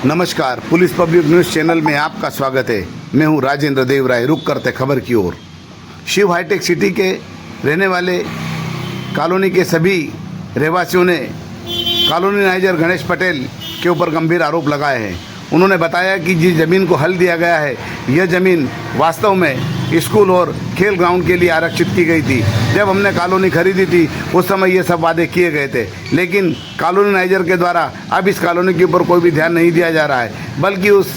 नमस्कार, police public news channel में आपका स्वागत है। मैं हूं राजेंद्र देव राय। रुक करते खबर की ओर। शिव हाईटेक सिटी के रहने वाले कॉलोनी के सभी रहवासियों ने कॉलोनी नाइजर गणेश पटेल के ऊपर गंभीर आरोप लगाए हैं। उन्होंने बताया कि जिस ज़मीन को हल दिया गया है, यह ज़मीन वास्तव में स्कूल और खेल ग्राउंड के लिए आरक्षित की गई थी। जब हमने कॉलोनी खरीदी थी उस समय ये सब वादे किए गए थे, लेकिन कॉलोनी नाइजर के द्वारा अब इस कॉलोनी के ऊपर कोई भी ध्यान नहीं दिया जा रहा है, बल्कि उस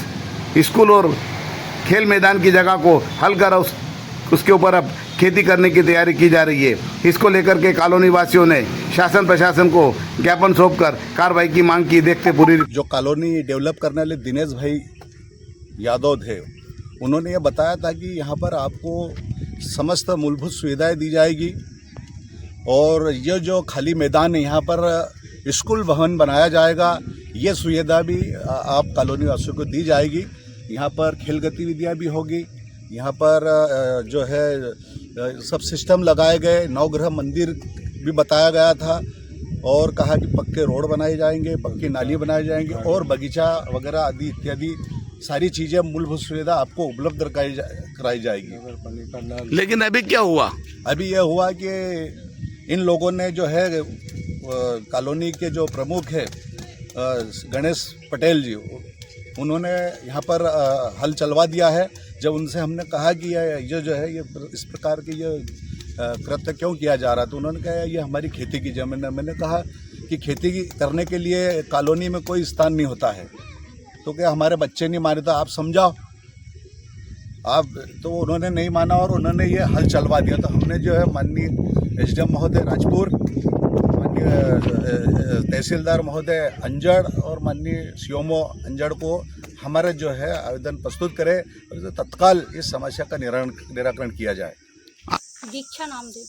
स्कूल और खेल मैदान की जगह को हल कर उसके ऊपर अब खेती करने की तैयारी की जा रही है। इसको लेकर के कॉलोनी वासियों ने शासन प्रशासन को ज्ञापन सौंपकर कार्रवाई की मांग की। देखते पूरी। जो कॉलोनी डेवलप करने वाले दिनेश भाई यादव थे, उन्होंने ये बताया था कि यहाँ पर आपको समस्त मूलभूत सुविधाएं दी जाएगी और ये जो खाली मैदान है यहाँ पर स्कूल भवन बनाया जाएगा। ये सुविधा भी आप कॉलोनी वासियों को दी जाएगी। यहाँ पर खेल गतिविधियाँ भी होगी। यहाँ पर जो है सब सिस्टम लगाए गए। नवग्रह मंदिर भी बताया गया था और कहा कि पक्के रोड बनाए जाएंगे, पक्की नाली बनाए जाएंगे और बगीचा वगैरह आदि इत्यादि सारी चीज़ें मूलभूत सुविधा आपको उपलब्ध कराई जाएगी। लेकिन अभी क्या हुआ? अभी यह हुआ कि इन लोगों ने जो है कॉलोनी के जो प्रमुख है गणेश पटेल जी, उन्होंने यहाँ पर हल चलवा दिया है। जब उनसे हमने कहा कि ये जो है ये इस प्रकार की ये कृत्य क्यों किया जा रहा, तो उन्होंने कहा ये हमारी खेती की जमीन है। मैंने कहा कि खेती करने के लिए कॉलोनी में कोई स्थान नहीं होता है, तो क्या हमारे बच्चे नहीं मारे, तो आप समझाओ आप। तो उन्होंने नहीं माना और उन्होंने ये हल चलवा दिया। तो हमने जो है माननीय एसडीएम महोदय राजपुर, माननीय तहसीलदार महोदय अंजड़ और माननीय सीएमओ अंजड़ को हमारे जो है आवेदन प्रस्तुत करे और तत्काल इस समस्या का निराकरण किया जाए। दीक्षा नाम दे।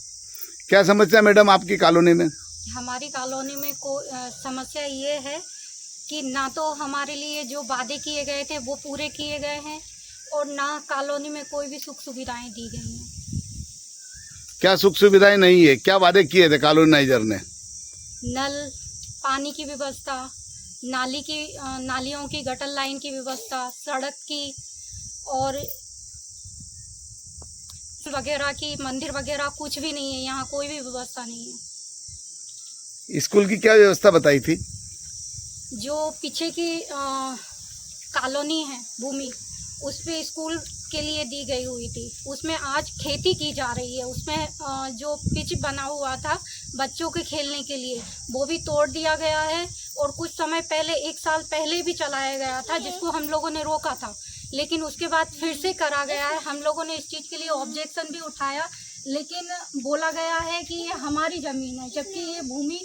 क्या समस्या मैडम आपकी कॉलोनी में? हमारी कॉलोनी में समस्या ये है कि ना तो हमारे लिए जो वादे किए गए थे वो पूरे किए गए हैं और ना कॉलोनी में कोई भी सुख सुविधाएं दी गई हैं। क्या सुख सुविधाएं नहीं है? क्या वादे किए थे कॉलोनी नाइजर ने? नल, पानी की व्यवस्था, नालियों की गटर लाइन की व्यवस्था, सड़क की और वगैरह की, मंदिर वगैरह कुछ भी नहीं है। यहाँ कोई भी व्यवस्था नहीं है। स्कूल की क्या व्यवस्था बताई थी? जो पीछे की कॉलोनी है भूमि, उस पे स्कूल के लिए दी गई हुई थी। उसमें आज खेती की जा रही है। उसमें जो पिच बना हुआ था बच्चों के खेलने के लिए, वो भी तोड़ दिया गया है और कुछ समय पहले, 1 साल पहले भी चलाया गया था, जिसको हम लोगों ने रोका था, लेकिन उसके बाद फिर से करा गया है। हम लोगों ने इस चीज़ के लिए ऑब्जेक्शन भी उठाया, लेकिन बोला गया है कि ये हमारी ज़मीन है, जबकि ये भूमि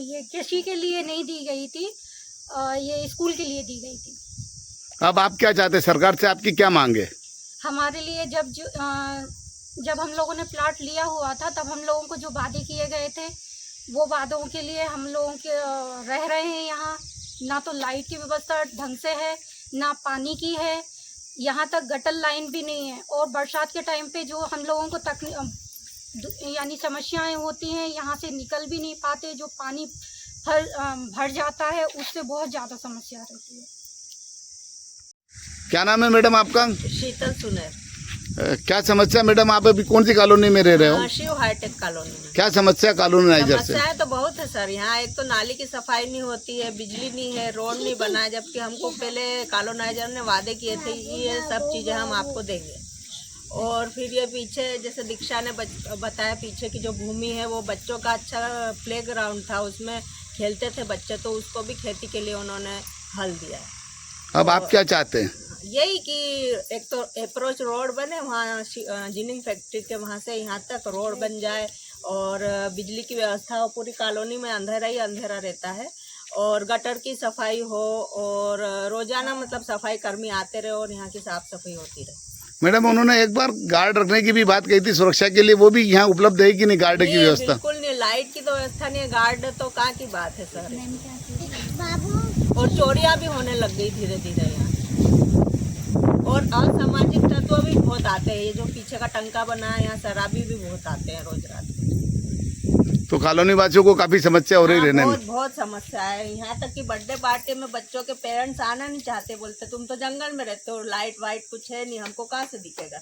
ये कृषि के लिए नहीं दी गई थी, ये स्कूल के लिए दी गई थी। अब आप क्या चाहते हैं? सरकार से आपकी क्या मांग है? हमारे लिए जब हम लोगों ने प्लाट लिया हुआ था, तब हम लोगों को जो वादे किए गए थे, वो वादों के लिए हम लोगों के रह रहे हैं। यहाँ ना तो लाइट की व्यवस्था ढंग से है, ना पानी की है, यहाँ तक गटर लाइन भी नहीं है। और बरसात के टाइम पे जो हम लोगों को यानी समस्याएं होती हैं, यहाँ से निकल भी नहीं पाते। जो पानी भर जाता है, उससे बहुत ज़्यादा समस्या रहती है। क्या नाम है मैडम आपका? शीतल सुनेर। क्या समस्या मैडम? आप अभी कौन सी कॉलोनी में रह रहे हो? शिव हाईटेक कॉलोनी में। क्या समस्या कॉलोनी नाइजर से? समस्याएं तो बहुत है सर। यहाँ एक तो नाली की सफाई नहीं होती है, बिजली नहीं है, रोड नहीं बना है, जबकि हमको पहले कॉलोनी नाइजर ने वादे किए थे ये सब चीजें हम आपको देंगे। और फिर ये पीछे जैसे दीक्षा ने बताया, पीछे की जो भूमि है वो बच्चों का अच्छा प्ले ग्राउंड था, उसमें खेलते थे बच्चे, तो उसको भी खेती के लिए उन्होंने हल दिया है। अब आप क्या चाहते हैं? यही कि एक तो अप्रोच रोड बने, वहाँ जिनिंग फैक्ट्री के वहाँ से यहाँ तक रोड बन जाए और बिजली की व्यवस्था हो। पूरी कॉलोनी में अंधेरा ही अंधेरा रहता है और गटर की सफाई हो और रोजाना मतलब सफाई कर्मी आते रहे और यहाँ की साफ सफाई होती रहे। मैडम, उन्होंने एक बार गार्ड रखने की भी बात कही थी सुरक्षा के लिए, वो भी यहाँ उपलब्ध है कि नहीं गार्ड की व्यवस्था? बिल्कुल नहीं, लाइट की तो व्यवस्था नहीं है, गार्ड तो कहाँ की बात है सर। और चोरियां भी होने लग गई धीरे धीरे यहाँ। और असामाजिक तत्व भी बहुत आते हैं। ये जो पीछे का टंका बना है, यहाँ शराबी भी बहुत आते हैं रोज रात में। तो कॉलोनी वासियों को काफी समस्या हो रही हाँ, रहने में। बहुत बहुत समस्या है। यहाँ तक कि बर्थडे पार्टी में बच्चों के पेरेंट्स आना नहीं चाहते, बोलते तुम तो जंगल में रहते हो, लाइट वाइट कुछ है नहीं, हमको कहाँ से दिखेगा।